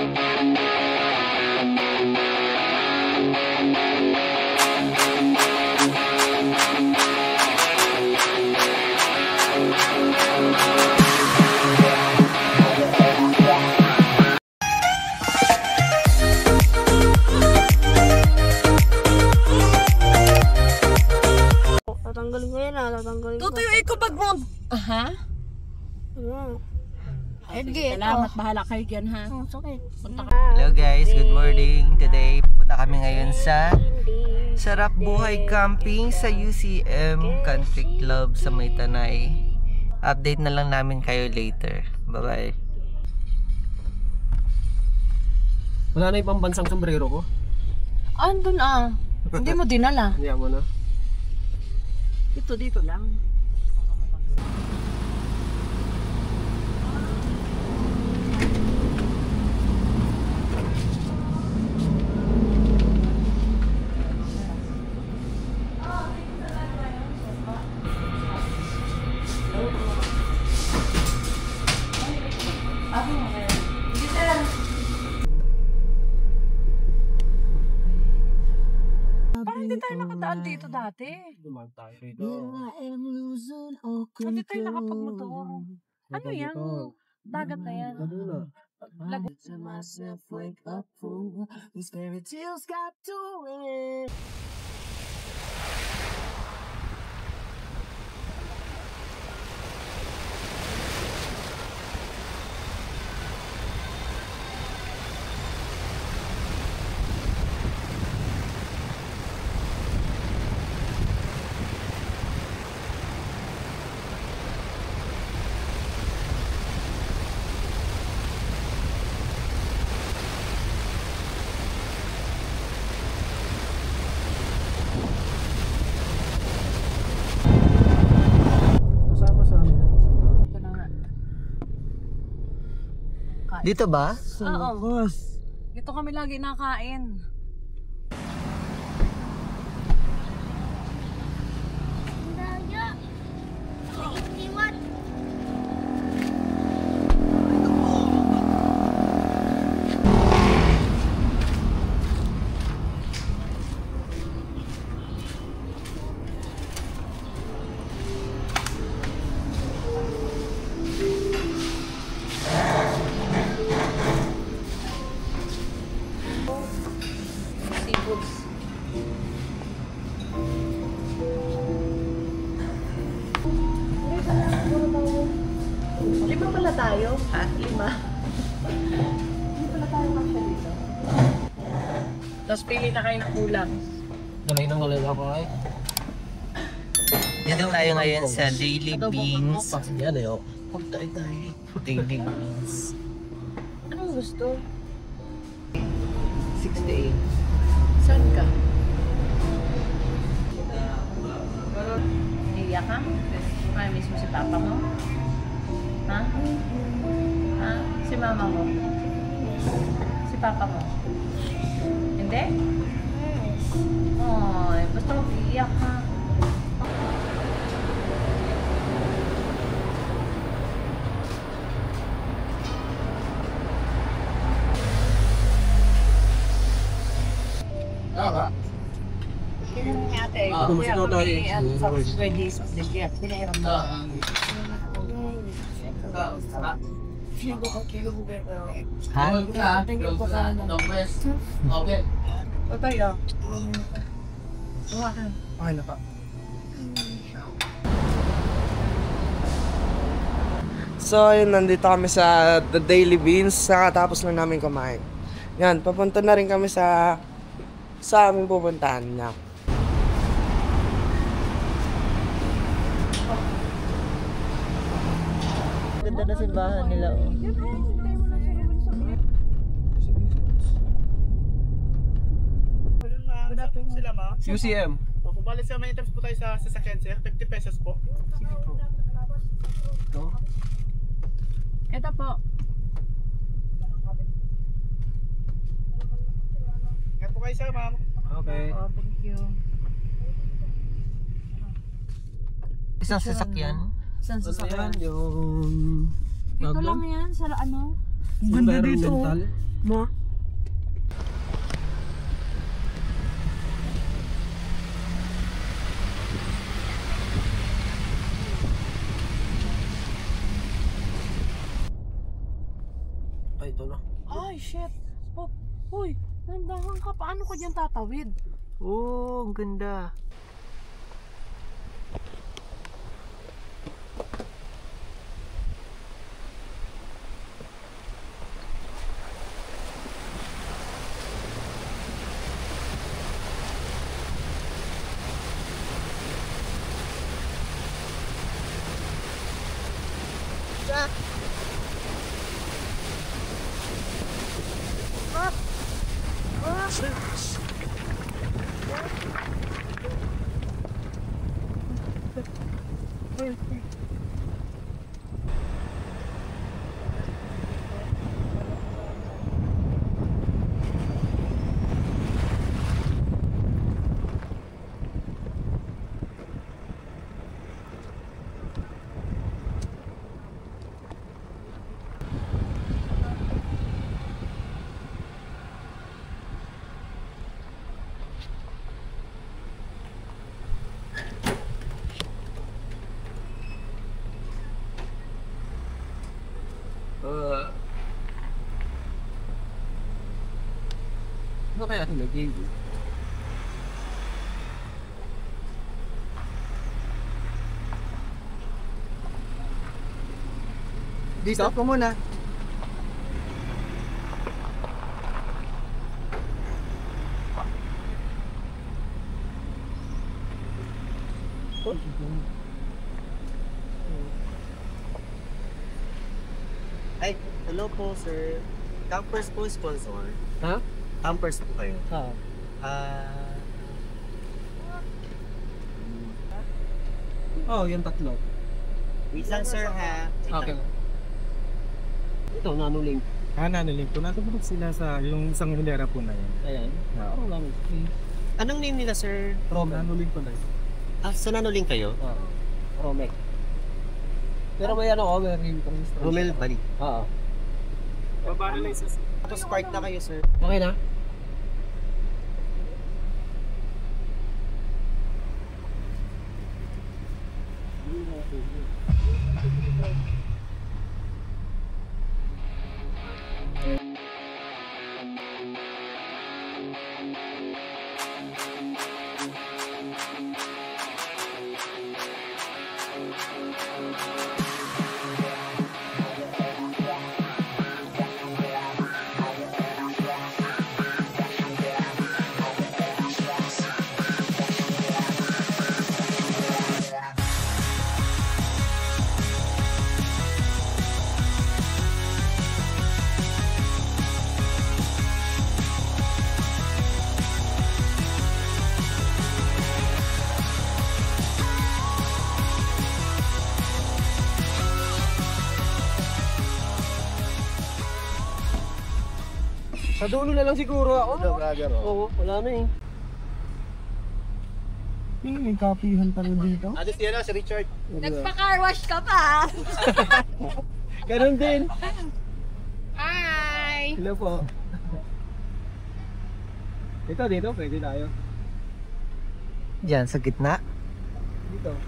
Tatanggalin ko yan tatanggalin ko. Tutuyuin ko pag mo. Aha? Edge, Salamat, bahala kayo dyan ha. Sakit. Hello guys, good morning. Today, pupunta kami ngayon sa Sarap Buhay Camping sa UCM Country Club sa Maytanay. Update na lang namin kayo later. Bye-bye. Wala na ibang bansang sombrero ko? Andun Hindi mo dinala. Hindi mo na. Dito lang. Parang hindi tayo nakadaan dito dati. Dumaan tayo rito. Hindi tayo nakapagmotor. Ano yan? Dagat na yan. Lagot. Dito ba? Oo. Dito kami lagi nakain. Lima pala tayo? Ha? Lima. Hindi pala tayo kasya dito. Tapos pili na kayo ng kulang. Galay ng galay ako ay. Dito tayo ngayon sa Daily Beans. Yan eh, oh. Daily Beans. Anong gusto? 68. Saan ka? Iiyak ka? Ay, mismo si papa mo? Ha? Ha? Si mama mo? Si papa mo? Hindi? Ay, basta huwag iiyak ka. Kumusta na tayo? Ha? Okay. Patay ah. Okay na pa. So, ayun, nandito kami sa The Daily Beans. Nakatapos na namin kumain. Yan, papunta na rin kami sa aming pupuntahan na. Ganda na simbahan nila, oh. Sila ma? UCM. Kung balik sa may items po tayo sa sasakyan sir, 50 pesos po. Sige po. Ito? Ito po. Kaya po kayo sir ma'am. Okay. Oh, thank you. Isang sasakyan. Saan Ano sa yan? Yung... Ito lang yan, sa ano? Ganda dito. Ma? Ay, ito na. Ay, shit. Oh, uy, nandahan ka. Paano ko dyan tatawid? Oh, ang ganda. Ano kaya ito nag-game? Stop ko muna. Ay, hello po sir. Campers po sponsor. Ha? Campers po kayo. Ha? Oh, yung tatlo. Wait lang sir ha. Okay. Ito, nanuling. Nanaling po. Natubog sila sa yung isang hilera po na yun. Ayan. Oo, lang. Anong name nila sir? Nanuling po na yun. Sa Nanuling kayo? Romek. Pero may ano ko, may registration. Romel Bali. Oo. Baba na lang isa. Tapos park na kayo sir. Okay na? Sa dulo na lang siguro ako. Oo, wala na eh. May kapihan pa rin dito. Ano si ano? Si Richard. Nagpa-car wash ka pa. Ganun din. Hi! Hello po. Ito, dito, pwede tayo. Diyan, sa gitna. Dito.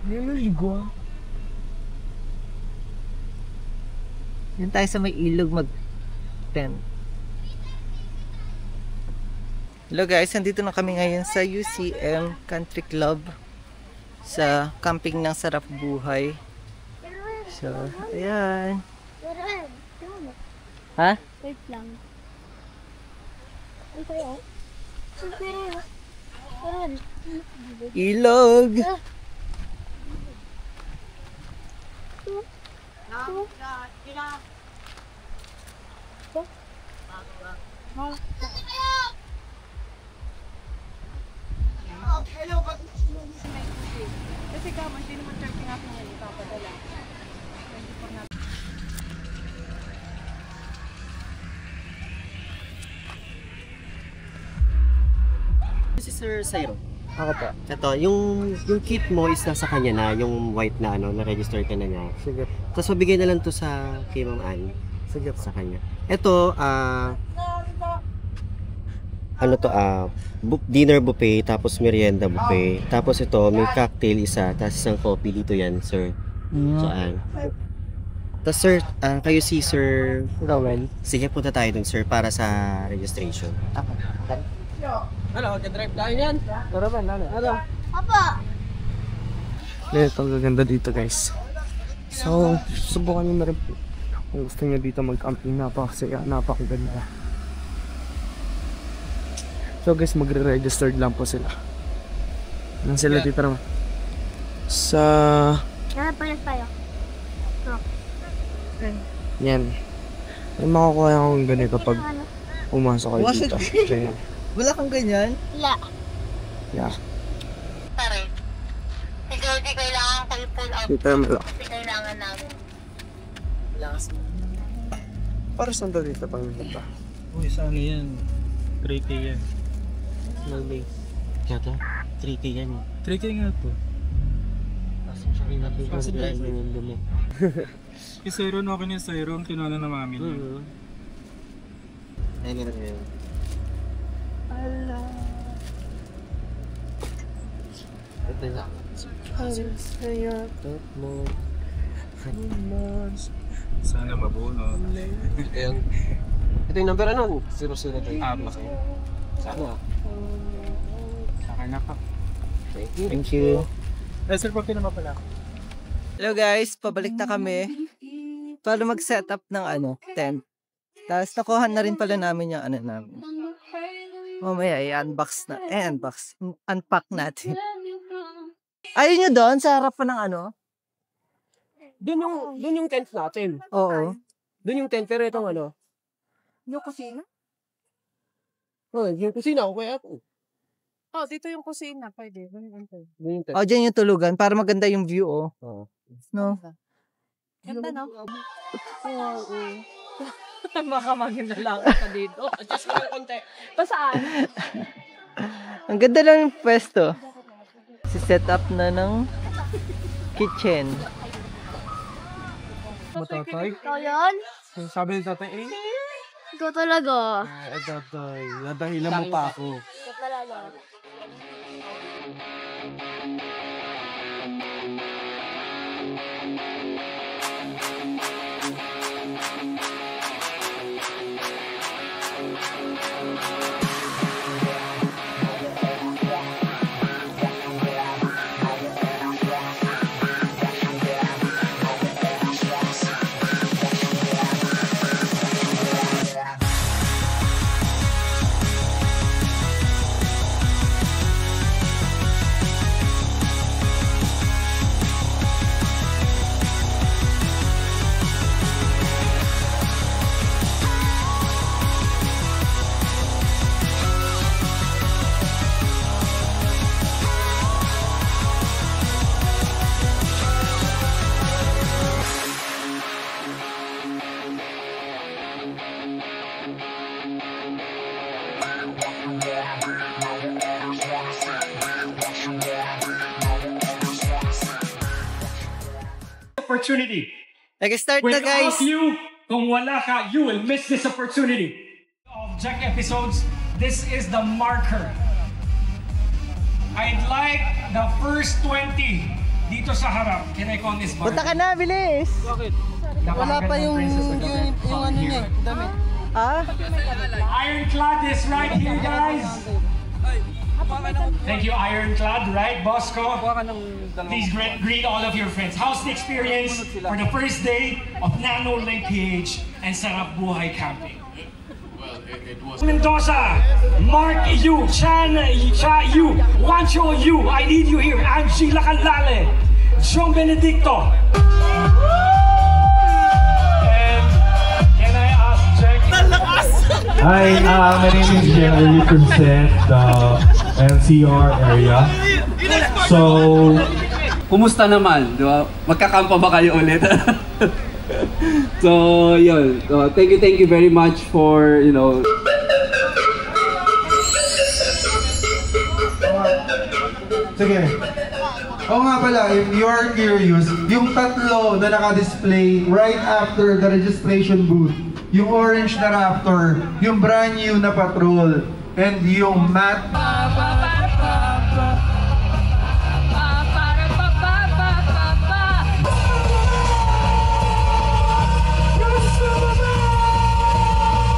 Niligo. Yan tayo sa may ilog mag-tent. Hello guys, nandito na kami ngayon sa UCM Country Club sa camping ng Sarap Buhay. So, ayan. Ha? Wait lang. Ilog! Kasi kama, hindi naman charging ako ngayon papadala. Si Sir Sairo. Ako po. Ito, yung kit mo is nasa kanya na, yung white na ano, na-register ka na niya. Sige. Tapos mabigay na lang to sa kay Ma'am Ann. Sige po. Sa kanya. Ito, ano to, dinner buffet, tapos merienda buffet. Tapos ito, may cocktail isa, tapos isang coffee dito yan, sir. So, tapos sir, kayo si Sir Rowan. Sige, punta tayo dun, sir, para sa registration. Ano, mag-drive tayo yan. Rowan, ano? Papa! Ito, ang gaganda dito guys. So, subukan nyo na rin po. Kung gusto nyo dito mag-camping, napakasaya, napakaganda. So guys, magre-registered lang po sila. Nang sila dito naman. Sa... Palit tayo. Yan. May makukuha akong ganito pag pumasok kayo dito. Kaya, Wala kang ganyan? Wala. yeah. Pare. Hindi kailangan kayo pull out. Dito naman lang. Hindi kailangan namin. Para saan daw dito pang punta? Uy, saan yan? 3K yan. Mami. Kaya to? 3K yan. 3K nga to. Kasi yung dumi. Yung Sairon, okay na yung Sairon. Kinuha na mami niya. Ay, meron yun. Ito na. Sana mabuno. Ito yung number ano? 003. Apa. Sana. Saka na pa. Thank you. Sir, pag pinama pala. Hello guys, pabalik na kami para mag-set up ng tent. Tapos nakuha na rin pala namin yung namin. Mamaya unpack natin. Ayun nyo doon, sa harap pa ng Doon yung tent natin. Oo. Doon yung tent, pero itong ano? Yung kusina? Oh, yung kusina, okay ako. Oh, dito yung kusina. Pwede. Doon yung tent. O, dyan yung tulugan para maganda yung view, Oo. No? Ganda, no? Baka maganda lang ka dito. Adjust mo lang konti. Pasaan? Ang ganda lang yung pwesto. Si-set up na ng kitchen. Matatay. Ikaw yun? Sabi ni tatay, Ikaw talaga. tatay, nadahilan mo pa ako. Ikaw talaga. Opportunity. Nag-start na With all guys. of you, kung wala ka, you will miss this opportunity. Of Jack episodes, this is the marker. I'd like the first 20 dito sa harap. Can I call this marker? Punta ka na, bilis. Wala pa yung ano niya, damit. Ah? Ironclad is right here, guys. Thank you, Ironclad, right, Bosco? Please greet all of your friends. How's the experience for the first day of Nano Lake PH and Sarap Buhay Camping? Well, it was... Mendoza, Mark Yu, Chan Yu, Wancho Yu, I need you here, Angela Calale, John Benedicto. And can I ask Jack? Hi, my name is Jen. I represent the NCR area. So, Kumusta naman? Di ba? Magkakampa ba kayo ulit? So, yun. Thank you very much for, Sige. Oo nga pala, if you are curious, yung tatlo na naka-display right after the registration booth, yung orange na Raptor, yung brand new na Patrol, and yung matte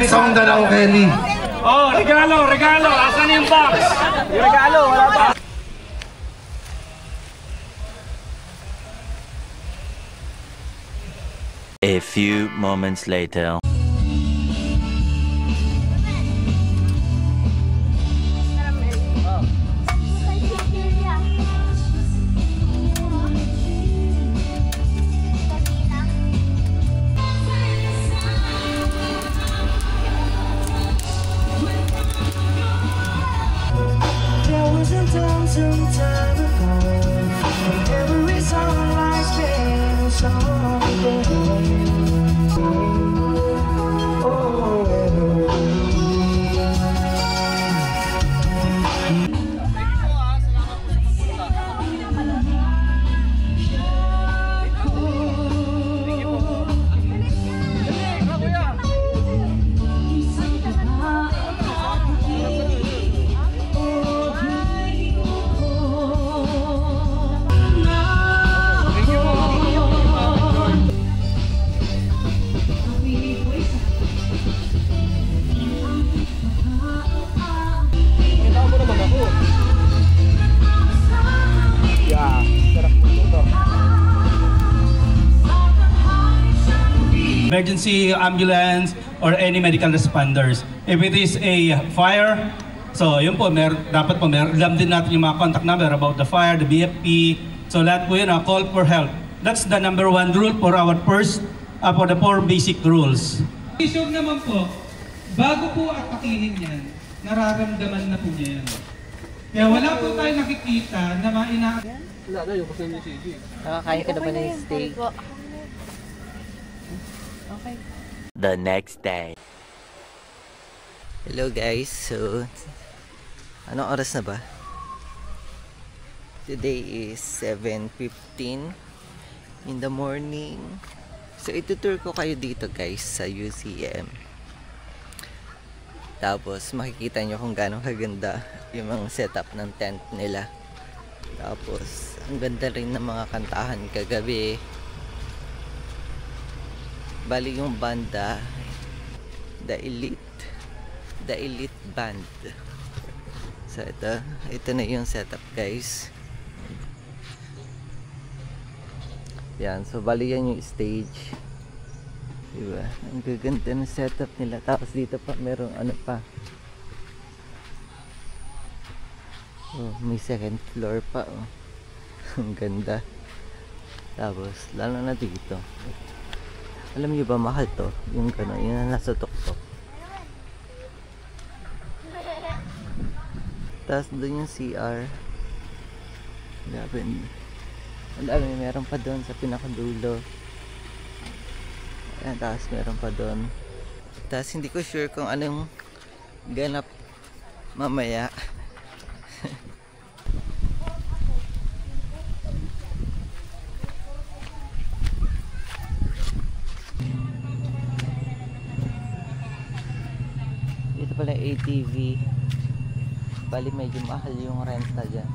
song na lang, Kelly. Oh, regalo, regalo. Asan yung box? Yung regalo, wala pa. A few moments later. Emergency ambulance or any medical responders. If it is a fire, so yun po, dapat po alam din natin yung mga contact number about the fire, the BFP. So lahat po yun, call for help. That's the #1 rule for our first, for the 4 basic rules. Sure naman po, bago po atakihin yan, nararamdaman na po niya yan. Kaya wala po tayo nakikita na Wala na, yung kasi ni CG. Nakakain ka naman ng steak. Okay. The next day. Hello guys, so anong oras na ba? Today is 7:15 in the morning. So itutour ko kayo dito guys sa UCM. Tapos makikita nyo kung gaano kaganda yung mga setup ng tent nila. Tapos ang ganda rin ng mga kantahan kagabi. Bali yung banda, The Elite Band. So ito na yung setup guys. Yan, so bali yan yung stage. Diba? Ang gaganda ng setup nila. Tapos dito pa merong ano pa. Oh, may second floor pa oh. Ang ganda. Tapos lalo na dito. Alam niyo ba mahal to? Yung gano'n, yun na nasa tuktok. Tapos doon yung CR. Ang dami, meron pa doon sa pinakadulo. Ayan, tapos meron pa doon. Tapos hindi ko sure kung anong ganap mamaya. Ito pala ATV. Bali medyo mahal yung renta dyan.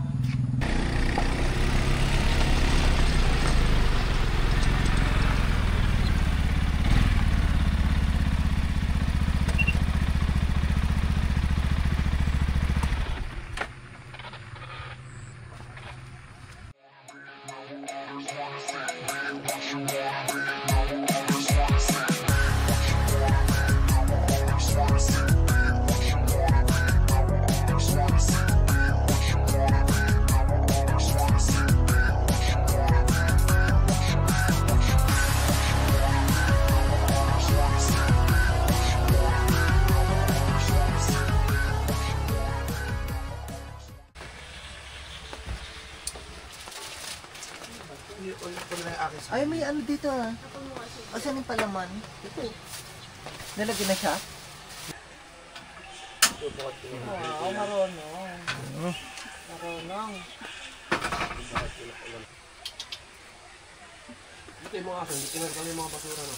Ay, may ano dito ah. Asan yung palaman? Ito. Nalagyan na siya? Wow, marunong. Marunong. Dito yung mga akin, tinag kami yung mga basura no.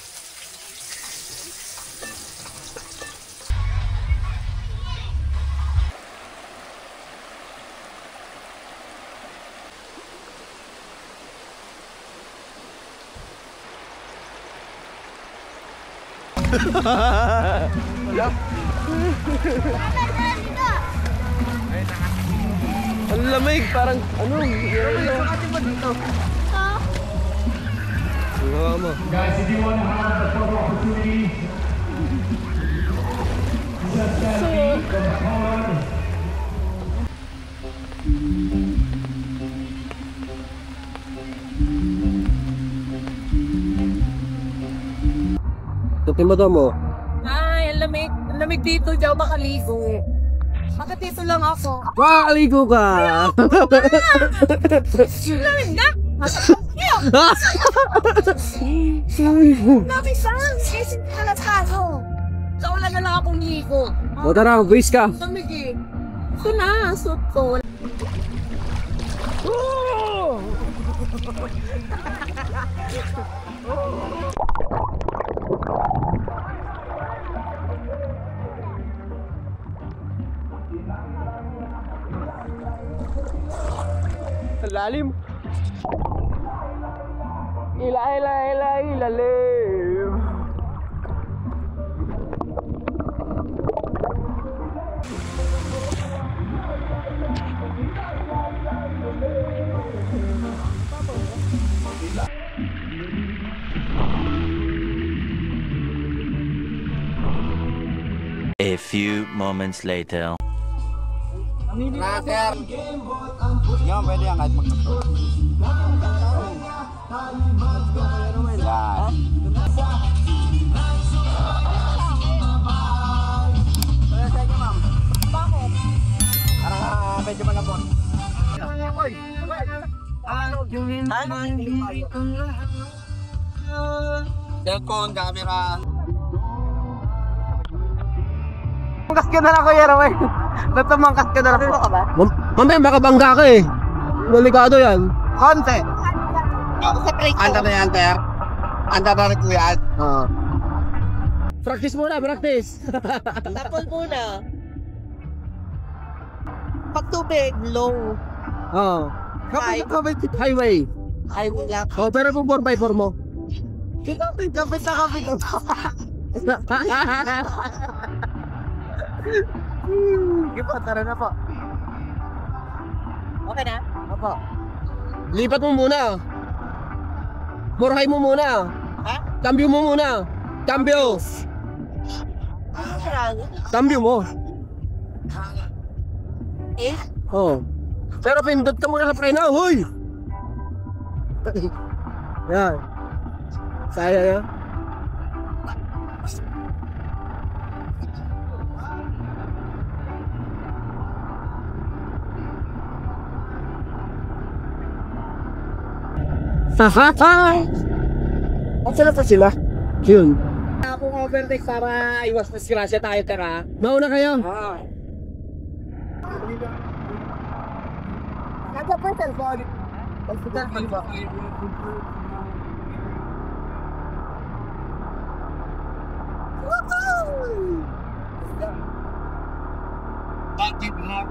Wala. Ang lamig, parang ano, yelo. Hawa mo. Guys, if you want to have a photo opportunity, just selfie from the pond. Tutin mo daw mo. Ay, ang lamig. Ang lamig dito. Diyan ako makaligo. Bakit dito lang ako? Makakaligo ka! Lamig na! Lamig sa kasi talaga. Sa ulan na lang akong ligo. O tara, buwis ka! Lamig eh. Ito na, suit ko. Lalim. Ilalim. A few moments later. Sir. Yan, pwede yan kahit mag-control. Yan. Bakit? Parang medyo malabot. Cellphone, camera. Mangkas ka na lang Kuya Ramay. Natamangkas ka na lang. Mamaya makabangga ka eh. Delikado yan. Konti. Anda na yan, Ter. Anda na rin Kuya. Oo. Practice muna, practice. Tapon muna. Pag tubig, low. Oo. Highway. Highway lang. Oh, pero kung 4x4 mo. Kapit na kapit. Sige po, tara na po. Okay na? Opo. Lipat mo muna. Murahay mo muna. Ha? Cambio mo muna. Cambio. Cambio mo. Eh? Oh. Pero pindot ka muna sa preno. Hoy! Yan. Saya ya. At sila pa sila? Yun. Akong overtake para iwas na disgrasya tayo, tara. Mauna kayo. Nasa po yung cellphone. Cellphone ba? Bakit na?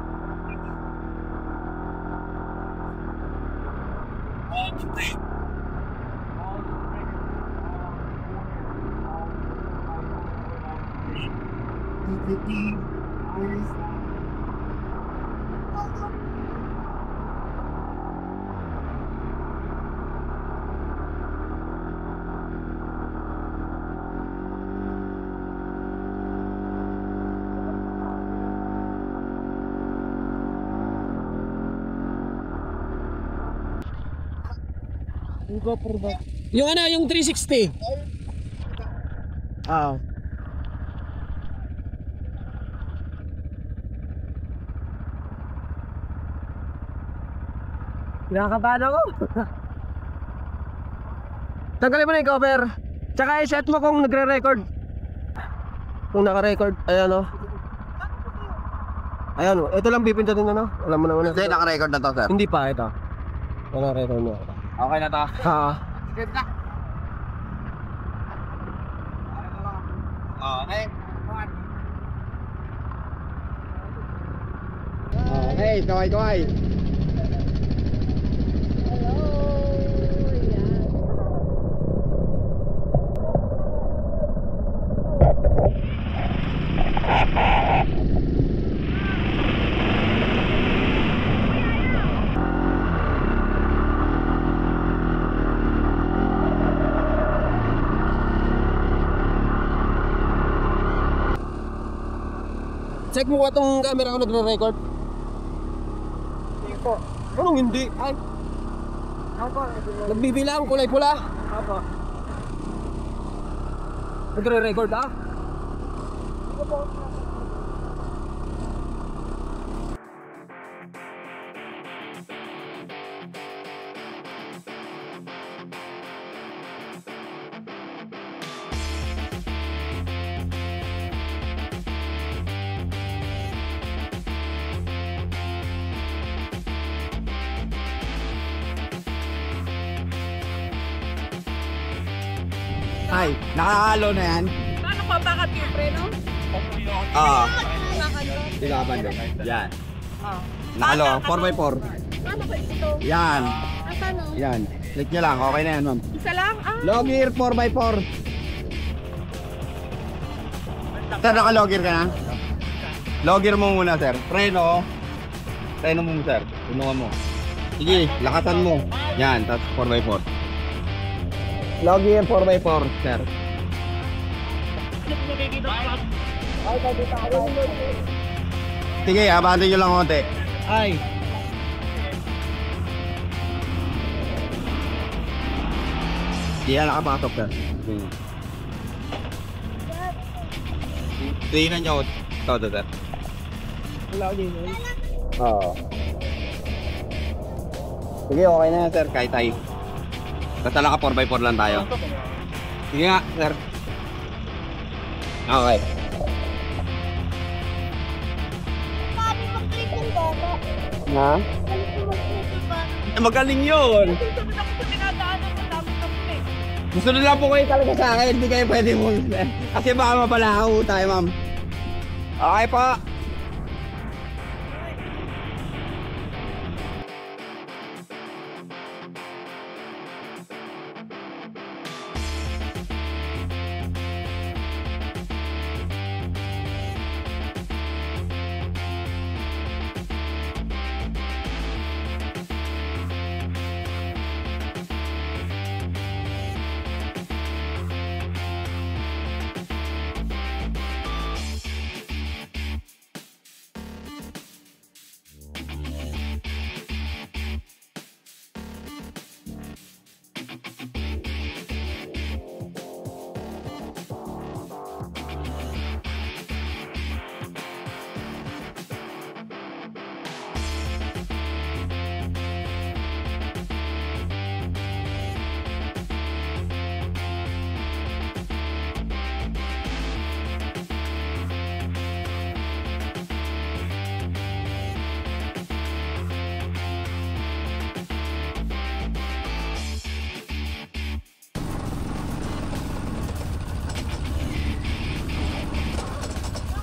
Yung ano, yung 360. Ah. Kinakabahan ako. Tanggalin mo na yung cover. Tsaka i-set mo kung nagre-record. Kung naka-record, ayan o. Ayan o, ito lang pipindutin na no? Alam mo na una. Hindi, naka-record na to, sir. Hindi pa, ito. Wala record mo. Okay na to. Ha? Ganda. Okay. Okay, kaway-kaway. Check mo ba itong camera ko nagre-record? Hindi po. Anong hindi? Ay. Ako. Nagbibilang, kulay pula. Ako. Nagre-record ah? Hindi po. Ay, nakakalo na yan. Paano pa bakit yung preno? Oo. Nakakalo. Ilaban doon. Yan. Oh. Nakalo, 4x4. Paano ba ito? Yan. Paano? Yan. Click nyo lang, okay na yan, ma'am. Isa lang? Ah. Logir 4x4. Sir, naka-logir ka na? Logir mo muna, sir. Preno. Preno mo, sir. Tulungan mo. Sige, lakatan mo. Yan, tapos 4x4. Logir 4x4, sir. Sige, abantin nyo lang konti. Ay. Hindi yan nakapasok, sir. Tingnan nyo ito, sir. Wala ko din. Oo. Sige, okay na yan, sir. Kahit tayo. Basta naka 4x4 lang tayo. Sige nga, sir. Okay. Ha? Magaling yun! Gusto na lang po kayo talaga sa akin, hindi kayo pwede mo. Kasi baka mapalaho tayo, ma'am. Okay po.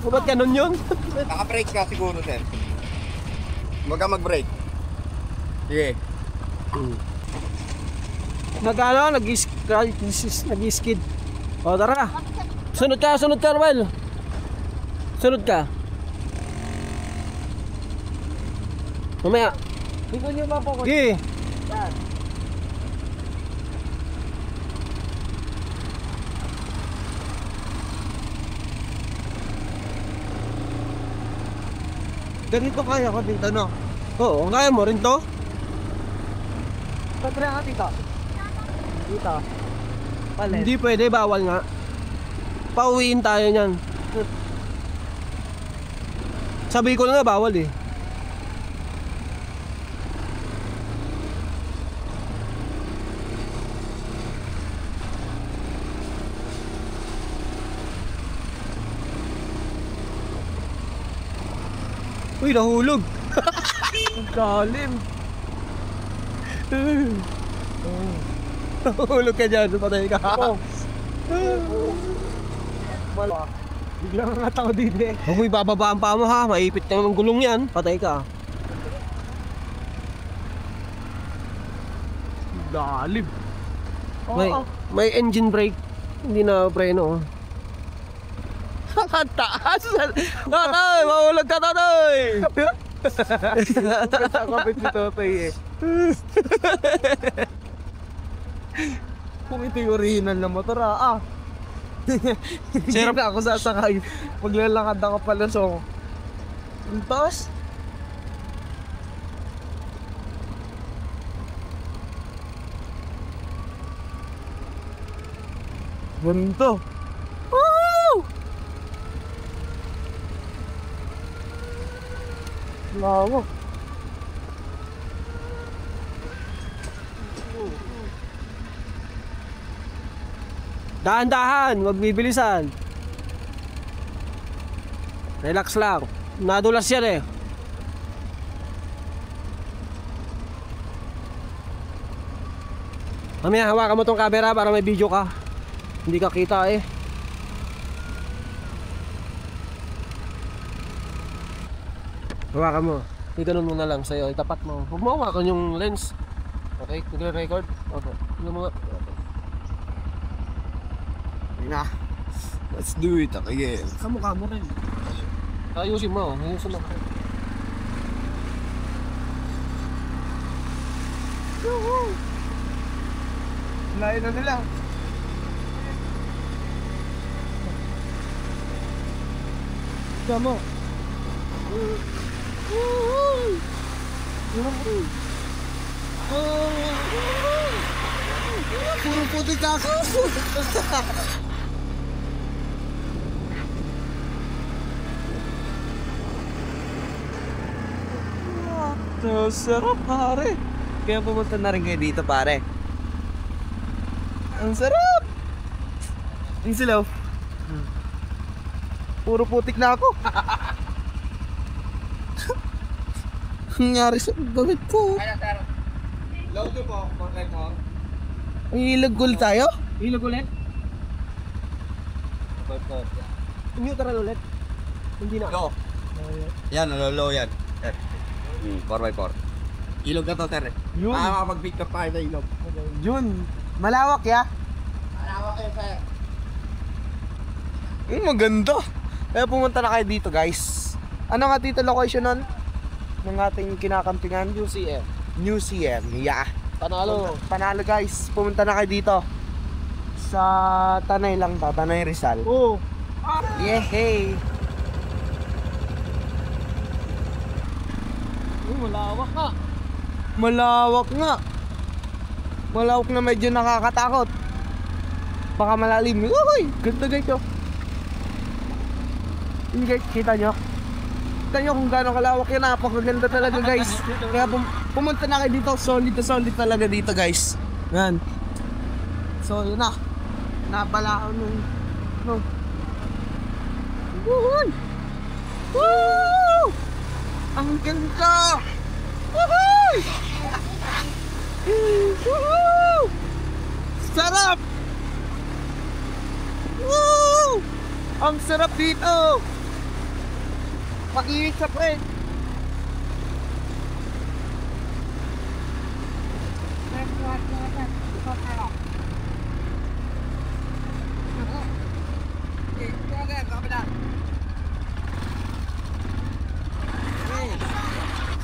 Ba't ganun yun? Naka-brake ka siguro, sir. Huwag ka mag-brake. Sige. Nag-ano? Nag-skid. O, tara. Sunod ka, Ruel. Sunod ka. Mamaya. Tingnan niyo ba po? Sige. Ganito kaya ko dito, no? Oo, kaya mo rin to? Patra ka dito. Dito. Palit. Hindi pwede, bawal nga. Pauwiin tayo niyan. Sabi ko na nga, bawal eh. Uy, nahulog. Ang galim. Hulog ka dyan, patay ka. Biglang nga tao din eh. Huwag mo ibababa ang paa mo ha, maipit ka ng gulong yan, patay ka. Dalim. May engine brake, hindi na preno. Ang taas! Tatay! Mahulog ka, tatay! Kapit ni tatay eh. Kung ito yung original na motor hindi na ako sasakay. Maglalakad ako pala so. Ang taas? Ganito. Woo! Lawak. Dahan-dahan, wag bibilisan. Relax lang. Nadulas yan eh. Mamaya hawakan mo tong camera para may video ka. Hindi ka kita eh. Hawakan mo. Ganun mo na lang sa'yo. Itapat mo. Huwag mo hawakan yung lens. Okay? Nagre-record? Okay. Tingnan mo nga. Na. Let's do it again. Kamukha mo rin. Ayusin mo. Ayusin mo. Layo na nila. Tama. Puro putik ako. So, sarap pare. Kaya pumunta na rin kayo dito pare. Ang sarap! Ang silaw. Puro putik na ako. Nangyari sa gamit ko. Logo po, contact mo. Ilagul tayo? Ilog ulit? Neutral ulit? Hindi na. Low. Yan, low yan. 4x4. Ilog na to, Ter. Yun. Makakapag-picture tayo sa ilog. Yun. Malawak ya? Malawak kayo, sir. Maganda. Kaya pumunta na kayo dito guys. Ano nga dito location nun? Ng ating kinakampingan? UCM. UCM, yeah. Panalo. Panalo guys. Pumunta na kayo dito. Sa Tanay lang to, Tanay Rizal. Oo. Yehey! Malawak nga. Malawak nga. Malawak na medyo nakakatakot. Baka malalim. Uy! Ganda guys oh. Yun guys, kita nyo? Kita nyo kung gaano kalawak yan. Napakaganda talaga guys. Kaya pumunta na kayo dito. Solid na solid talaga dito guys. Yan. So yun na. Nabalaan nung Woohoo! Woo! Ang ganda! Woohoo! Woohoo! Sarap! Woo! Ang sarap dito! Pakiwit sa pre!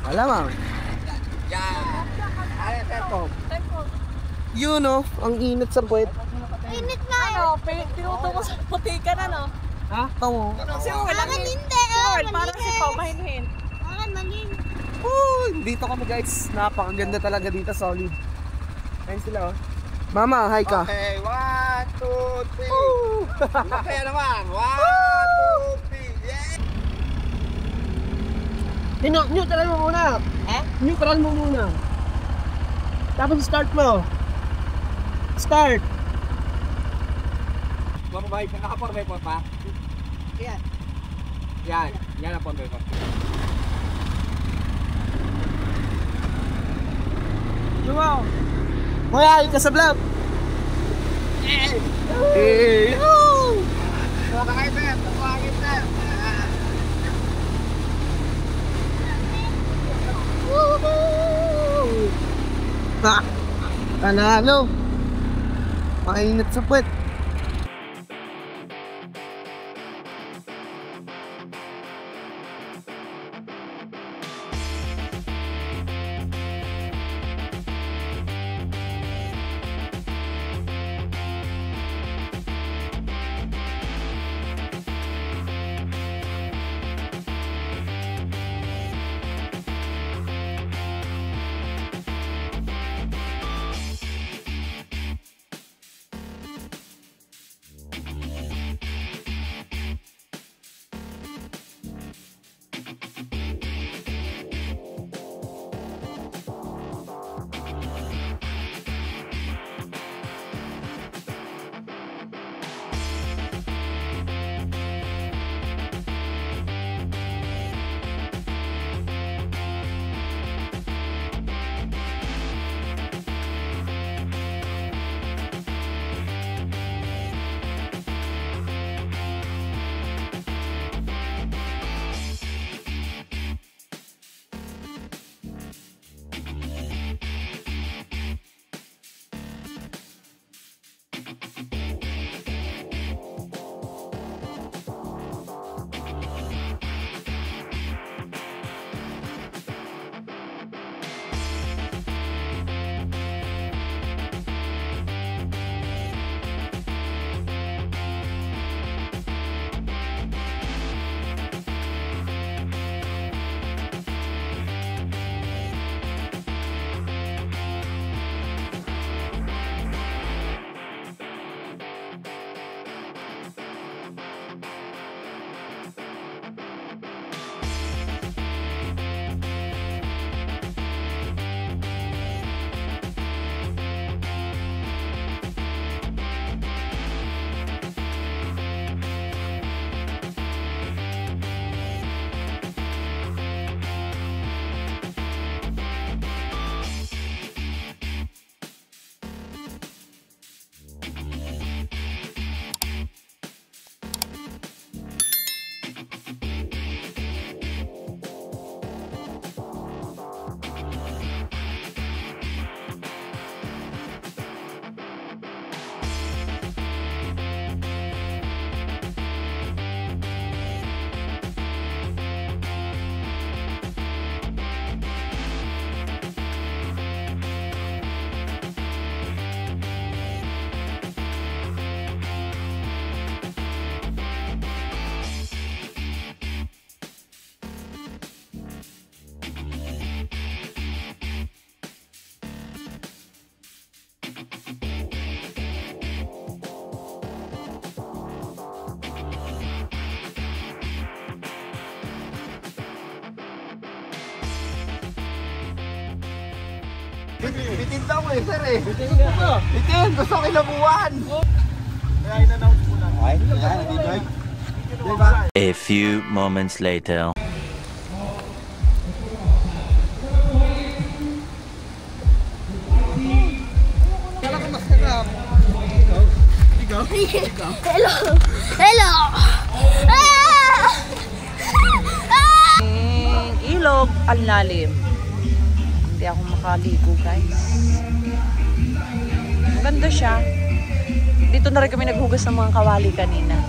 Alamang. Yun no, ang init sa puwet. Init na yun. Pinuto mo sa putikan ano? Ha? Oo. Parang hindi. Parang si Pao mahinhin. Parang manin. Uy, dito kami guys. Napakaganda talaga dito, solid. Ayun sila oh. Mama, hi ka. Okay, 1, 2, 3. Kaya naman. 1, 2, 3. Yeah! Neutral mo muna. Neutral mo muna. Tapos start mo. Start. Mababay ka, naka-4x4 pa? Yan. Yan ang 4x4. Wow! Mayay ka sa vlog! Eh! Woo! Ha! Panalo! Mainit sa puwet! Bitin daw eh, sir eh. Bitin ko ba? Bitin, gusto ko ilabuan. Kaya in-announce ko na. Ay, yan, diba? A few moments later. Hello! Hello! Ilog, ang lalim. Hindi ako makaligo, guys. Maganda siya. Dito na rin kami naghugas ng mga kawali kanina.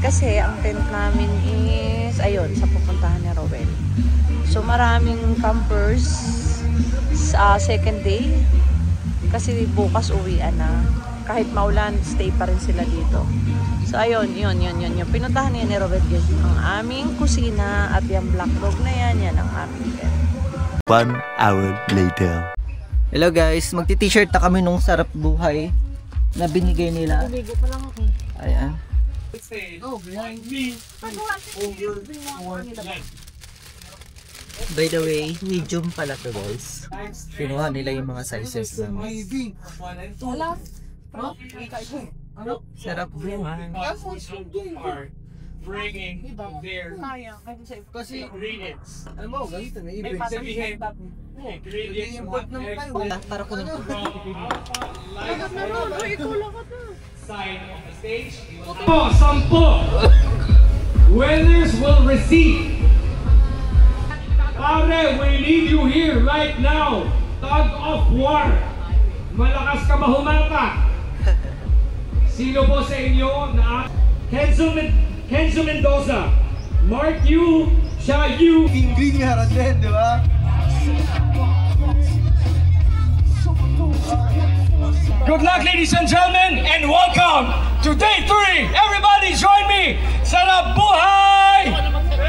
Kasi ang tent namin is, ayun, sa pupuntahan ni Rowel. So maraming campers sa second day. Kasi bukas uwian na. Kahit maulan, stay pa rin sila dito. So ayun, yun. Pinuntahan niya ni Robert guys, ang aming kusina at yung black dog na yan ang aming tent. 1 hour later. Hello guys, magti-t-shirt na kami nung Sarap Buhay na binigay nila. Bigo pa lang ako. Ayan. Oh, behind me. By the way, medium pala to guys. Kinuha nila yung mga sizes na. Wala. Sarap Buhay. bringing their ingredients. Alam mo, ganito na ibig. Sabihin, ingredients Para ko na. side of the stage. Sampo! Winners will receive. Pare, we need you here right now. Tug of war. Malakas ka ba humata? Sino po sa inyo na Kenzo Mendoza, Mark Yu, Xia Yu. Green nga rin din, di ba? Good luck, ladies and gentlemen, and welcome to day 3. Everybody join me. Sarap Buhay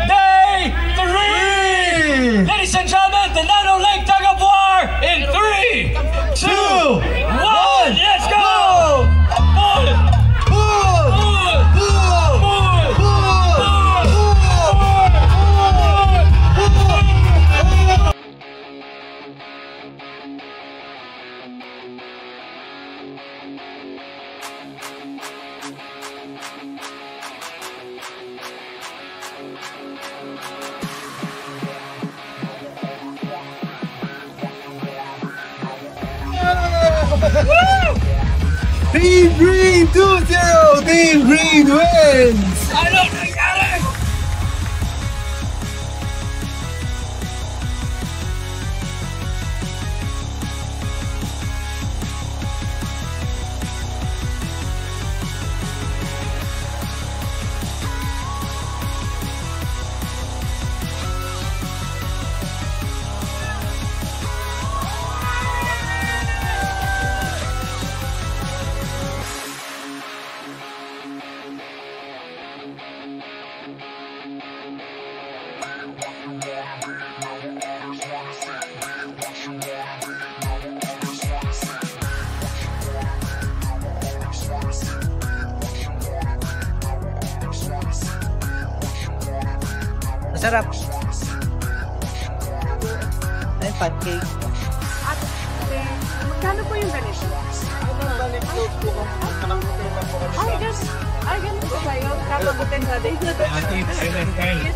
Day 3. Ladies and gentlemen, the Nano Lake Tug of War in 3, 2, 1. Let's go. Team Green 2-0! Team Green wins! Ano nangyari? Masarap. Ay, pancake. Magkano po yung ganito? Ay, ganun po ba yun? Kakabutin na din.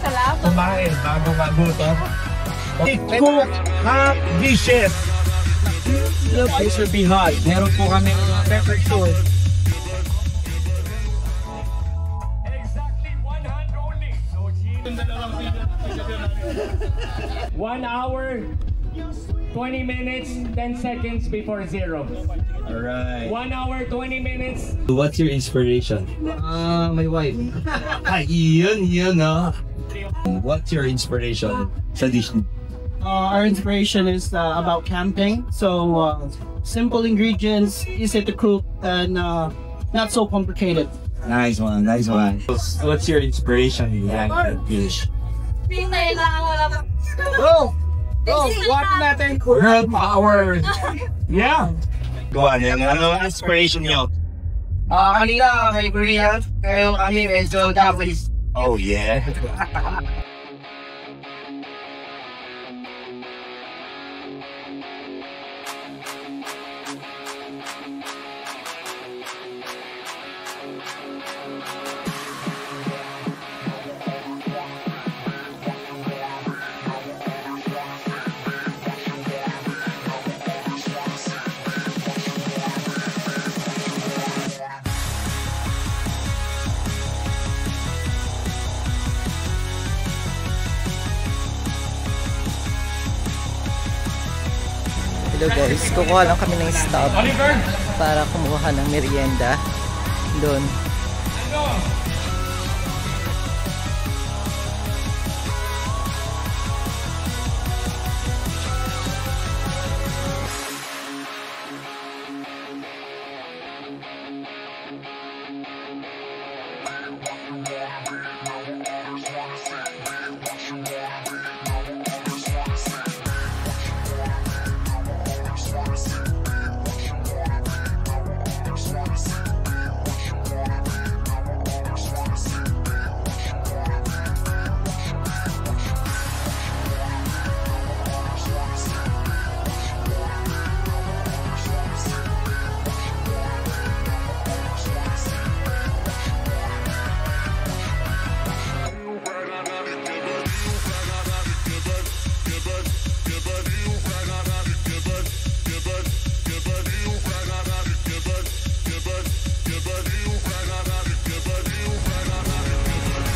Salamat. Kumain bago magutom. Cook hot dishes. This will be hot. Meron po kami pepper sauce. Exactly 100 only. 1 hour, 20 minutes, 10 seconds before 0. Alright. 1 hour, 20 minutes. What's your inspiration? My wife. Yun, no? What's your inspiration sa dish? Our inspiration is about camping. So, simple ingredients, easy to cook, and not so complicated. Nice one, nice one. What's your inspiration in that dish? Oh, what natin? Girl power! Yeah! Go on, ano ang inspiration nyo? Kanina kay Korea, kayo kami medyo Japanese. Oh yeah? Hello guys, kukuha lang kami ng stop para kumuha ng merienda doon.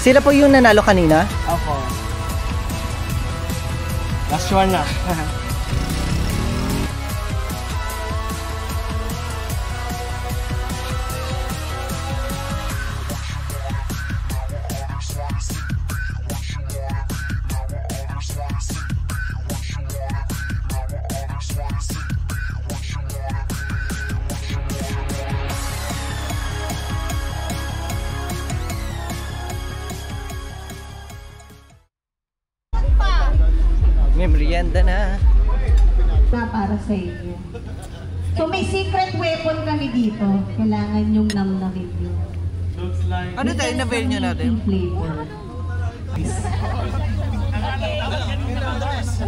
Sila po yung nanalo kanina? Ako. Last one na. May merienda na. Para sa inyo. So may secret weapon kami dito. Kailangan yung namnamin nyo. Ano tayo na-bail nyo natin?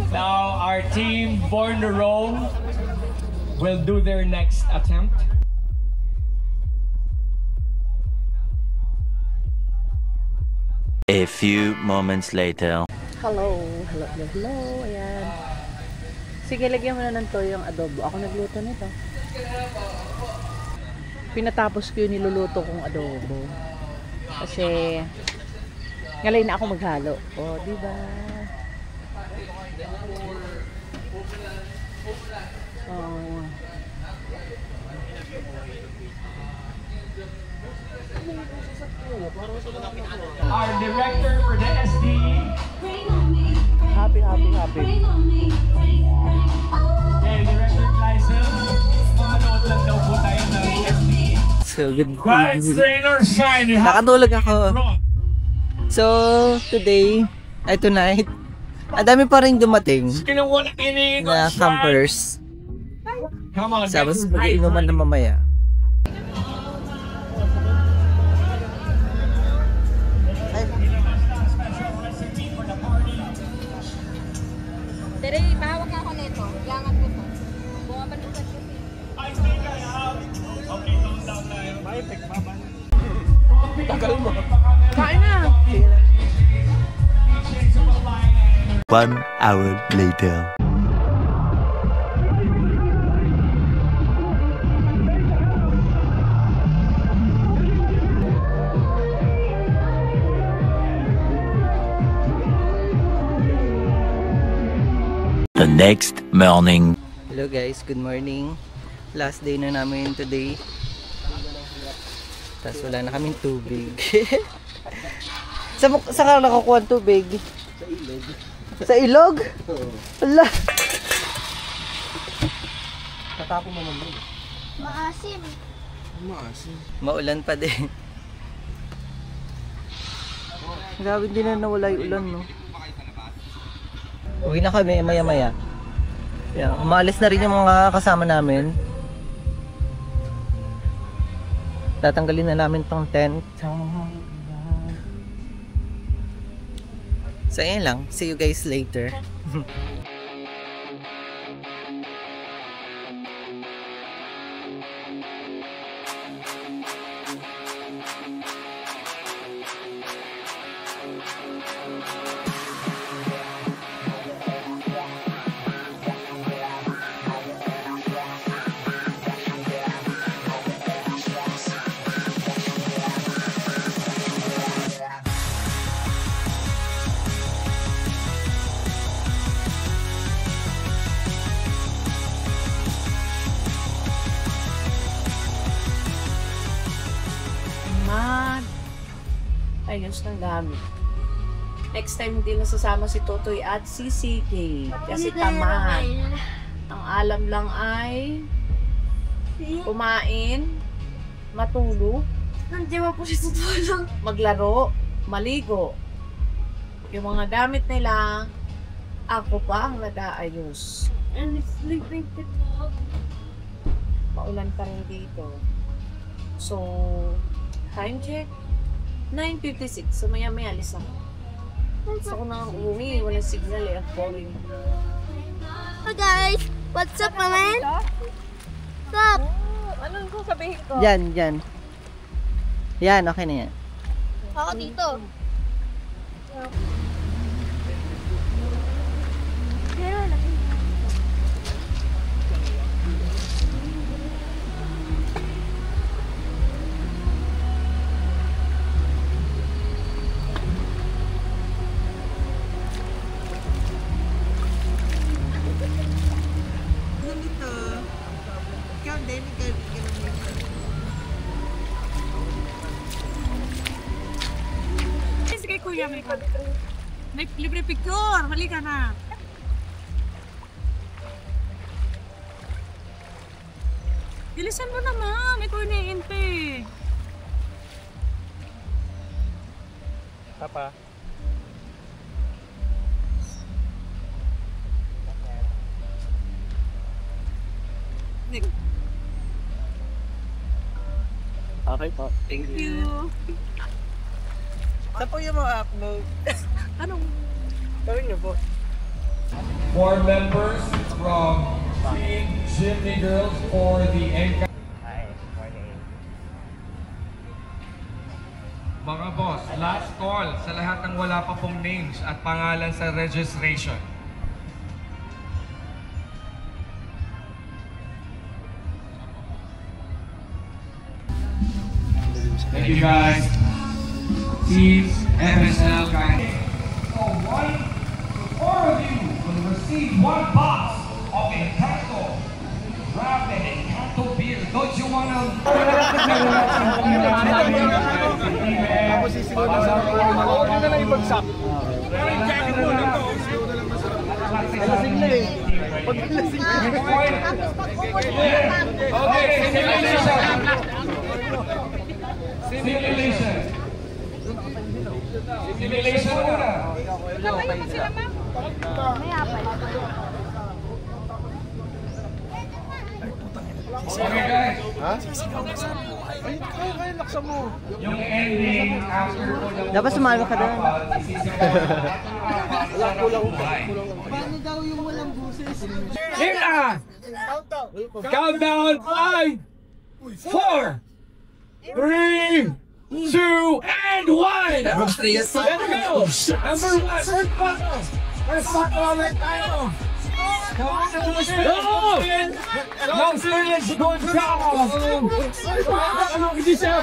Now our team Born to Roam will do their next attempt. A few moments later. Hello. Ayan. Sige, lagyan mo na ng toyo yung adobo. Ako nagluto nito. Pinatapos ko yung niluluto kong adobo. Kasi, ngalay na ako maghalo. O, diba? Oh. Our director for the SD. Happy. Okay, Director Kleisel. Mamanood lang daw po tayo ng SD. So, good Quiet, strainer, shine. Nakatulog ako. So, today, ay tonight, ang dami pa rin dumating na campers. Come on, Tapos mag-iinuman na mamaya. Tere, pahawak ako nito. Langat ko to. Bunga pa nito kasi. Tagal mo. Kain na. 1 hour later. The next morning. Hello guys, good morning. Last day na namin today. Tapos wala na kaming tubig. Saan ka nakakuha ng tubig? Sa ilog. Sa ilog? Oo. Wala. Tatapon naman doon. Maasim. Maulan pa din. Grabe, hindi na nawala yung ulan, no? Uwi na kami, maya-maya. Yeah, umalis na rin yung mga kasama namin. Tatanggalin na namin tong tent. So, ayan lang. See you guys later. Ayos ng gamit. Next time hindi na sasama si Totoy at si CK kasi tamad. Ang alam lang ay kumain, matulog, Nandiyan pa po siya tutulog. maglaro, maligo. Yung mga gamit nila, ako pa ang nag-aayos. And it's sleeping TikTok. Maulan pa rin dito. So, time check. 9:56. So, maya-maya alis ako. Gusto ko na umuwi. Walang signal eh. Ang boring. Hi guys! What's up, man? What's up? Anong ko sabihin ko? Yan. Yan, okay na yan. Ako dito. kuya, may libre picture. Halika na. Bilisan mo naman. Ito iniintay. Papa. Okay po. Thank you. Saan po yung mga upload? Anong? Gawin niyo po. More members from Team Jimmy Girls for the Enka. Mga boss, last call sa lahat ng wala pa pong names at pangalan sa registration. Thank you guys. Team MSL guys. So four of you will receive one box of Encanto Ramen Encanto beer. Don't you wanna? Simulation. Simulation muna. Okay guys. Yung ending after po ng Dapat sumama ka doon. Paano daw yung walang buses? Here na! Countdown 5, 4, 3, 2, and 1! Let's go! Number 1, first buckle! First buckle ulit tayo! Go! Long experience, good job! Ano hindi siya?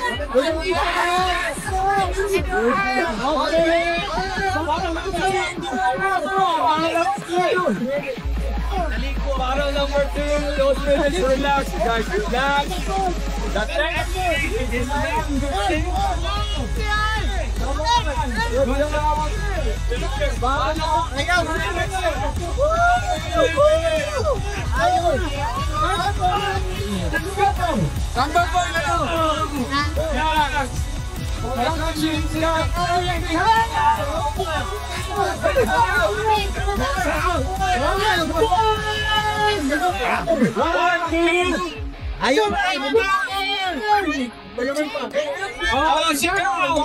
Para number 2, those minutes, relax, guys, relax. That's it. Number 4. Ayun! Oh, sigaw!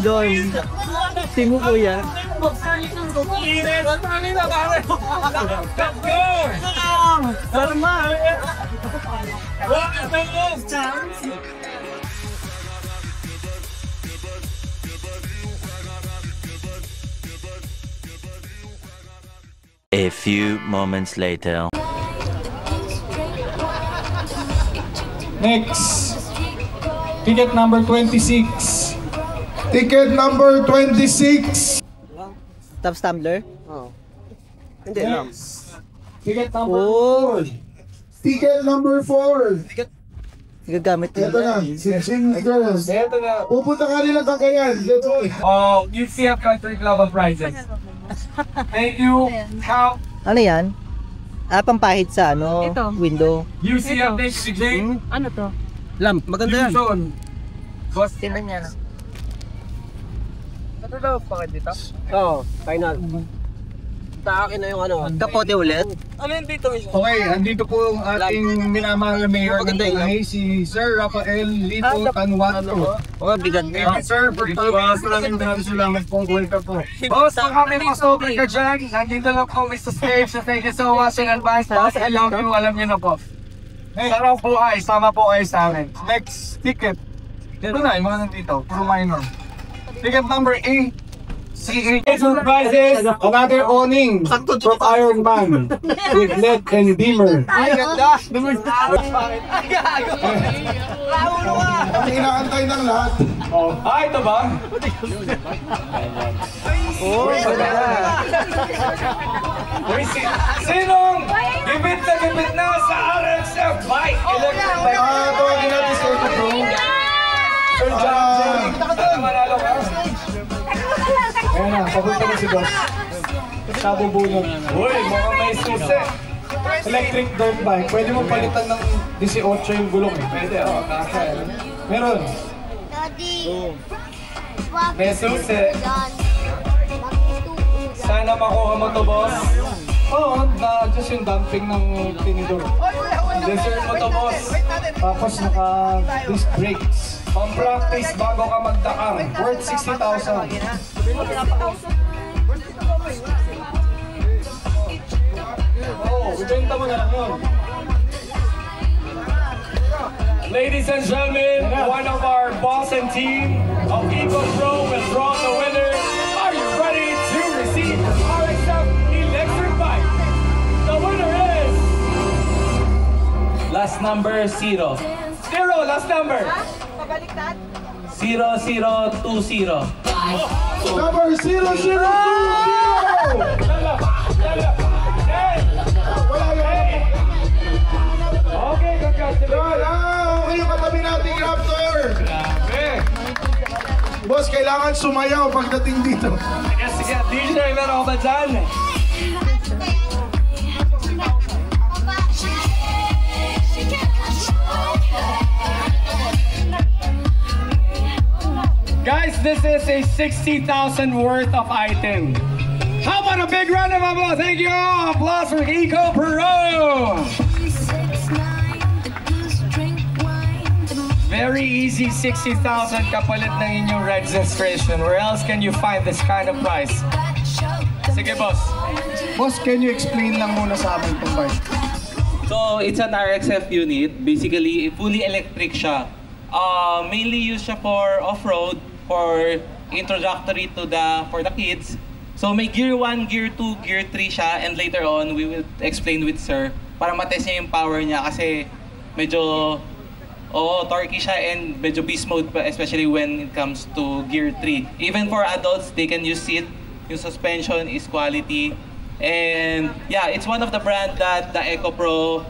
Doon. Timo ko yan. A few moments later. Next, ticket number 26. Ticket number 26. Top Stumbler? Oo. Hindi lang. Ticket number 4. Ticket number 4. Gagamit Ito na, si Jimmy Girls. Ito na. Pupunta ka nila Cagayan. Let's go. Oh, UCF Country Club of Prizes. Thank you. How? Ano yan? Pampahid sa ano? Ito. Window. UCF next to Jane. Ano to? Lamp, maganda yan. Zone. Boss, Tingnan niya. Ano daw pa dito? Oo, final. Taakin na yung ano. Kapote ulit? Ano yung dito? Okay, andito po ang ating minamahal na mayor ng Tanay, si Sir Rafael Lito Tanwato. Oh, bigat na. Sir, for tawas namin salamat pong kwenta po. boss, baka may masobre ka dyan. Nandito lang po, Mr. Steve. So thank you so much in advance. Boss, I love you. Alam niyo na po. Sarap po ay, sama po kayo sa amin. Next ticket. Dito na, yung mga nandito. Puro minor. Ticket number 8. Surprises, another awning from Iron Man with LED and dimmer. Ay, ganda! Kinakantay ng lahat. Oh, ito ba? Oh, Sinong gipit na sa RXF bike? Electric bike. Tawagin natin sa ito, bro. Sir John Jerry, manalo ka? Ayan na, papunta na si boss. Sabubunod. Uy, mukhang may susi. Electric dirt bike. Pwede mo palitan ng 18 yung gulong. Pwede, oh. Kaya. Meron. Daddy. May susi. Sana makuha mo to, boss. Oo, na-adjust yung dumping ng tinidor. Deserve mo to, boss. Tapos naka-disc brakes. Pang-practice bago ka magdakar. Worth 60,000. Oh, ibenta mo na lang yun. Ladies and gentlemen, one of our boss and team of Eco Pro will draw the winner. Are you ready to receive the RXF electric bike? The winner is... Last number, 0. 0, last number. 0020. Number 002! Okay, congratulations. Okay yung katabi nating Raptor! Grabe. Boss, kailangan sumayaw pagdating dito. Sige, DJ, meron ka ba dyan? Guys, this is a 60,000 worth of item. How about a big round of applause? Thank you all. Applause for Eco Pro. Very easy, 60,000 kapalit ng inyong registration. Where else can you find this kind of price? Sige, boss. Boss, can you explain lang muna sa amin itong bike? So, it's an RXF unit. Basically, fully electric siya. Mainly used siya for off-road, for introductory to for the kids. So, may Gear 1, Gear 2, Gear 3 siya, and later on, we will explain with Sir para matest niya yung power niya kasi medyo torquey siya and medyo beast mode pa, especially when it comes to Gear 3. Even for adults, they can use it. Yung suspension is quality. And yeah, it's one of the brand that the Eco Pro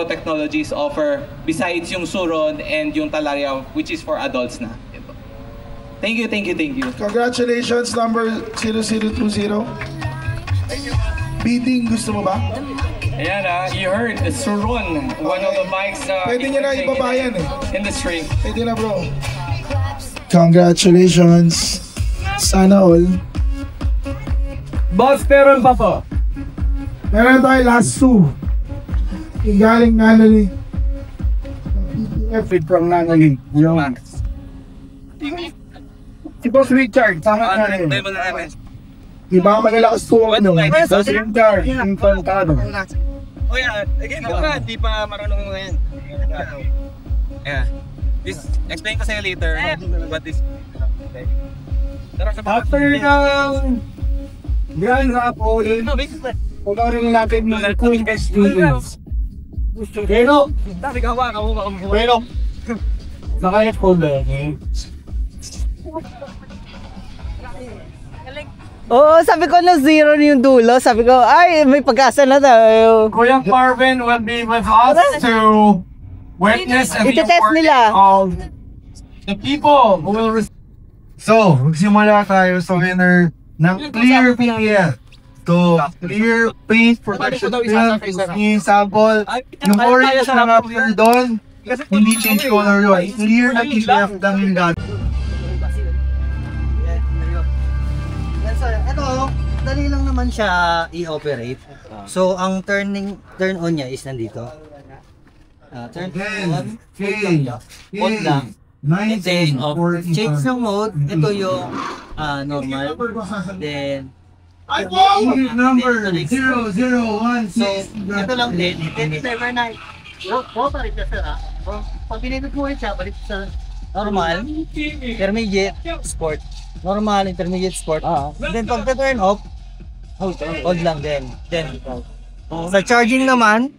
Technologies offer besides yung Suron and yung Talaria, which is for adults na. Thank you. Congratulations, number 0020. Bidding, gusto mo ba? Ayan you heard the Suron, one of the bikes pwede niya na ibabayan industry. Pwede na, bro. Congratulations. Sana all. Boss, meron pa po. Meron tayo last 2. Yung galing Nanali. PPF from Nanali. Si Boss Richard, sama na rin. Di ba magalakas tuwag nyo? Boss Richard, infantado. Oh yeah, again, di pa marunong mo ngayon. Yeah. Explain ko sa'yo later what this... After ng Grand Rapol, pagaling natin ng Queen Experience. Pero, nakayat po ba? Oo, sabi ko na 0 yung dulo. Sabi ko, ay, may pag-asa na tayo. Kuya Marvin will be with us to witness the work of the people who will receive. So, magsimula tayo sa winner ng Clear PPF. So, Clear Paint Protection Film, yung sample, yung orange na nga doon, hindi change color yun. Clear na PPF lang yung gano'n. Ito, dali lang naman siya i-operate. So, ang turn on niya is nandito. Turn on, hold lang. And then, change ng mode, ito yung normal. Then, number 0016. So, ito lang din. Then, never night. Balik siya, sir, ha? Pag pinindot mo ulit siya, balik sa normal, intermediate, sport. Normal, intermediate, sport. Then pag turn off, hold lang din. Then, sa charging naman,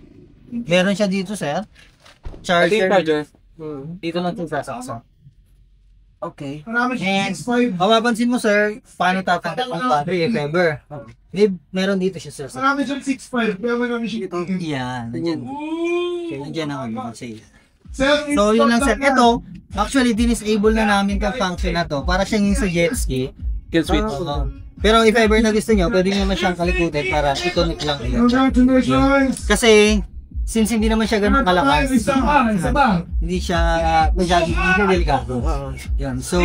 meron siya dito, sir. Charger. Dito lang ito sasaksa. Okay. And, mapapansin mo, sir, paano tatanggal ang battery if ever. Meron dito siya, sir. Marami siyang 6.5, kaya marami siya ito. Yan, nandiyan ang ano, say. So, yun lang, sir. Ito, actually, dinisable na namin yung function na to. Para siyang yung sa jet ski. Kill switch. Pero if ever na gusto nyo, pwede nyo naman siyang kalikutin para i-connect lang. Congratulations! Kasi, since hindi naman siya ganun kalakas, hindi siya delikado. Yan. So,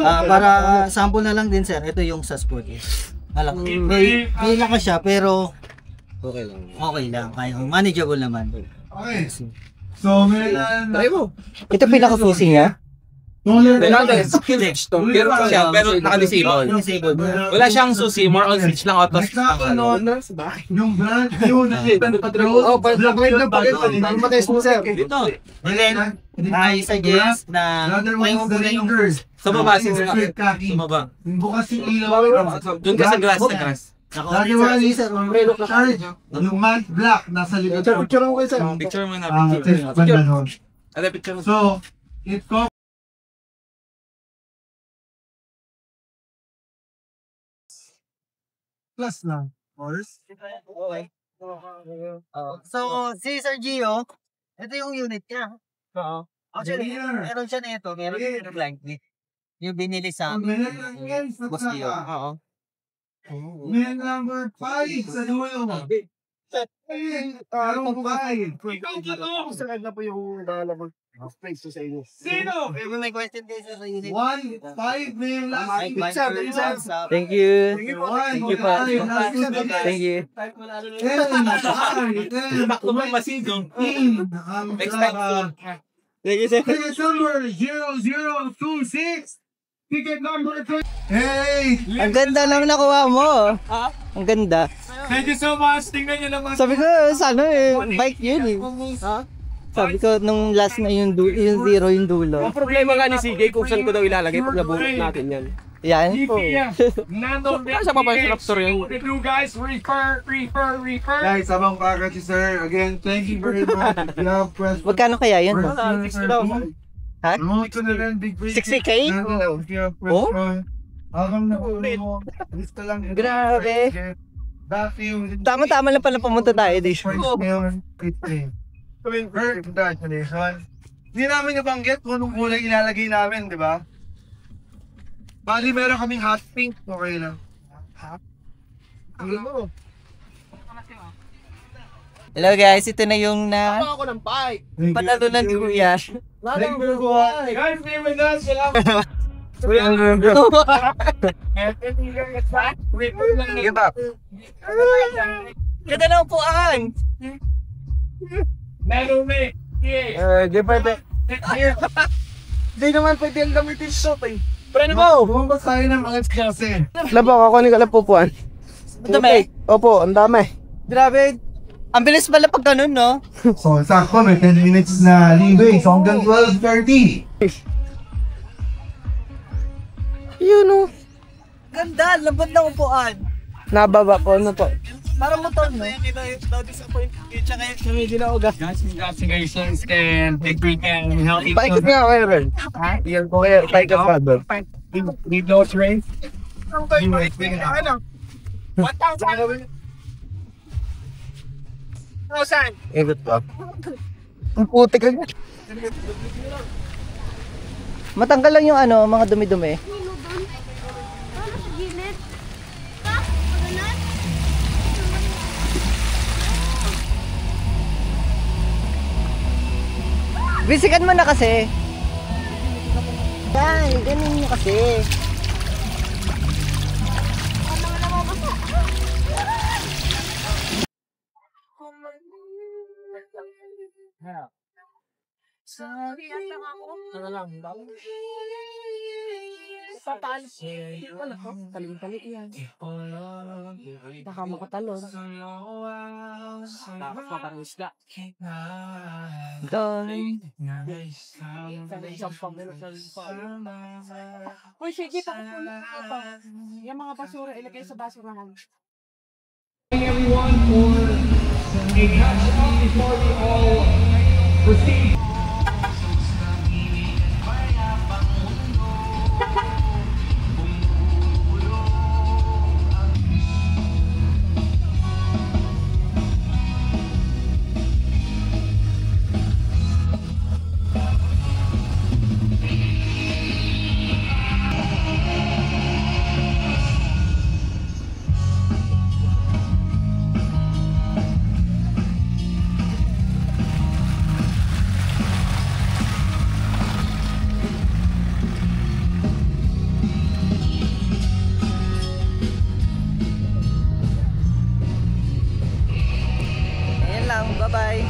para sample na lang din, sir, ito yung sa sport. May lakas siya, pero okay lang. Kaya manageable naman. Okay. So, try mo. Ito pinaka-fusing niya? Pero naka-disable. Wala siyang susi, more on switch lang auto. Yung brand new na Matest mo, sir. Dito. And then, I suggest na yung sa baba, sa baba. Bukas yung ilaw. Doon ka sa glass. Lagi mo kasi sir, charge. Yung matte black, nasa likod. Picture mo kayo, sir. Picture mo na. Picture mo. So, it comes plus lang. Course. Okay. So, si Sir Gio, ito yung unit niya. Oo. Actually, meron siya nito. Meron siya ng blankly. Yung binili sa Boss Gio. Oo. Man number 5 sa dulo. Tarong 5. Saan na po yung nakalabag space sa inyo? Sino? May question kayo sa unit. 1-5 na yung last. Thank you. Thank you pa. Thank you. Bakit masigong? Expect Thank you, sir. Ticket number 0026. Ticket number 3. Hey! Ang ganda lang nakuha mo. Ang ganda. Thank you so much. Tingnan nyo naman. Sabi ko, sana bike yun eh. Sabi ko, nung last na yung zero yung dulo. Ang problema nga ni CJ kung saan ko daw ilalagay pag nabunot natin yan. Yan po. Kasa pa ba yung raptor yun? You guys, refer. Guys, abang package sir. Again, thank you very much. Magkano kaya yun? Ha? 60K? Oh? Grabe. Tama-tama lang pala pumunta tayo dito. Congratulations. Hindi namin nabanggit kung anong kulay ilalagay namin, di ba? Bali, meron kaming hot pink. Okay lang. Hello guys, ito na yung Ako ng bike. panalo ng kuya. Thank you, everyone. Guys, be with us. Give up. Ganda ng upuan. Meron me. Hindi naman pwede ang gamitin shot eh. Preno mo! Bumabas tayo ng mga kasi. Labak ako ni kalapupuan. Ang dami. Opo, ang dami. Grabe. Ang bilis pala pag ganun, no? So, sakto, may 10 minutes na leeway. So, hanggang 12:30. Yun, no? Ganda, lambot ng upuan. Nababa po, ano po? Parang motor, no? Congratulations and big weekend. Healthy. Paikot nga kayo rin. Yan po kayo, paikot ka doon. Need no train. Ikot pa. Ang puti ka nga. Matanggal lang yung ano, mga dumi-dumi. Bisikan mo na kasi. Yan, ganun nyo kasi. Taling-tali yan. Baka makatalon. Tapos makarang isda. Uy, sige, pakapulot ko ito. Yung mga basura, ilagay sa basurahan. Everyone for a catch-up before we all proceed. Ayan lang, bye-bye.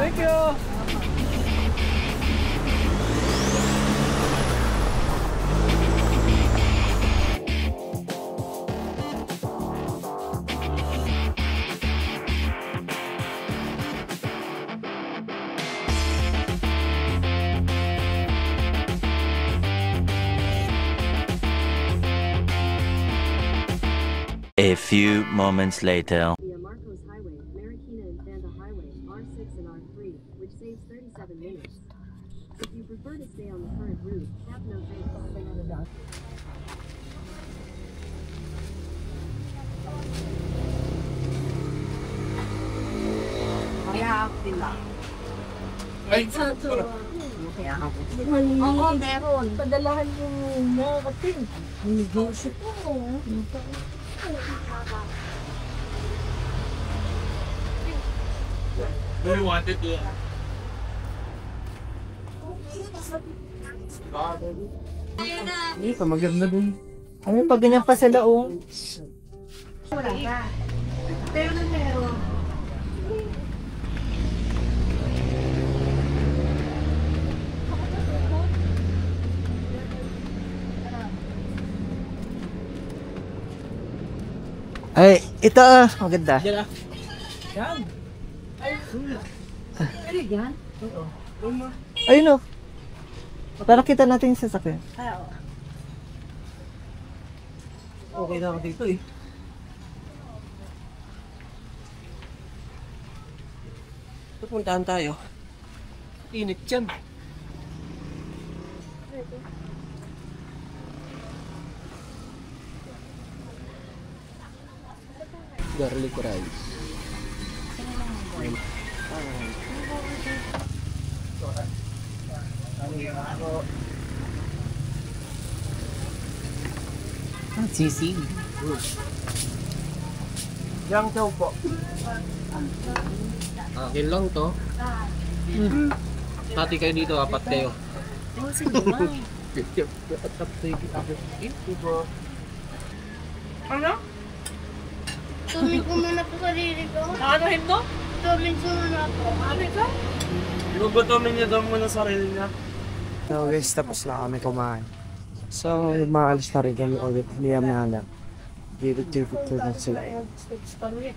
Thank you! A few moments later. Marcos Highway, Marikina and Banda Highway, R6 and R3, which saves 37 minutes. If you prefer to stay on the current route, have no thanks. Ay, Oo, meron. Padalahan yung mga kapin. Negosyo po. Very wanted to. Ito, maganda din. Ano pag ganyan pa sila, oh? Wala ka. Pero na meron. Ay, ito ah. Maganda. Yan. Ano yan? Oo. Ayun oh. Para kita natin yung sasakyan. Okay na ako dito eh. Pupuntahan tayo. Init dyan. Garlic rice. Sisi. Yang daw po. Akin lang to. Pati kayo dito, apat kayo. Ano? Tumin ko muna po sarili ko. Ano mo? Tumin ko muna po. Ano ito? Inugutomin niya daw muna sarili niya. So guys, tapos na kami kumain. So, maalis na rin kami ulit. Hindi kami hanap. Dito na sila. Okay.